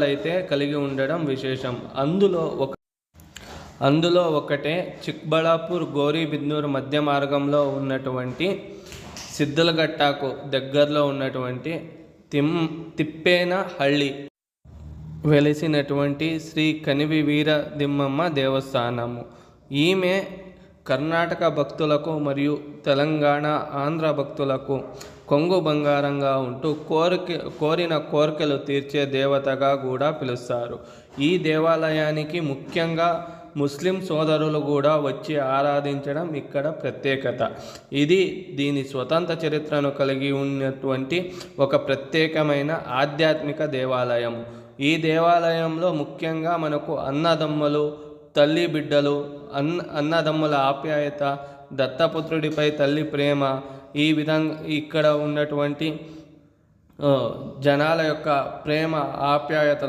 అయితే కలిగి ఉండడం విశేషం. అందులో ఒకటే చిక్బళాపూర్ గౌరీబిదనూర్ మధ్య మార్గంలో ఉన్నటువంటి సిద్ధలఘట్టాకు దగ్గరలో ఉన్నటువంటి తిప్పేనహళ్ళి వెలిసినటువంటి శ్రీ కనివి వీరదిమ్మమ్మ దేవస్థానము. ఈమె కర్ణాటక భక్తులకు మరియు తెలంగాణ, ఆంధ్ర భక్తులకు కొంగు బంగారంగా ఉంటూ కోరిన కోరికలు తీర్చే దేవతగా కూడా పిలుస్తారు. ఈ దేవాలయానికి ముఖ్యంగా ముస్లిం సోదరులు కూడా వచ్చి ఆరాధించడం ఇక్కడ ప్రత్యేకత. దీని స్వతంత్ర చరిత్రను కలిగి ఉన్నటువంటి ఒక ప్రత్యేకమైన ఆధ్యాత్మిక దేవాలయం. ఈ దేవాలయంలో ముఖ్యంగా మనకు అన్నదమ్ములు, తల్లి బిడ్డలు, అన్నదమ్ముల ఆప్యాయత, దత్తపుత్రుడిపై తల్లి ప్రేమ, ఈ విధంగా ఇక్కడ ఉన్నటువంటి జనాల యొక్క ప్రేమ ఆప్యాయత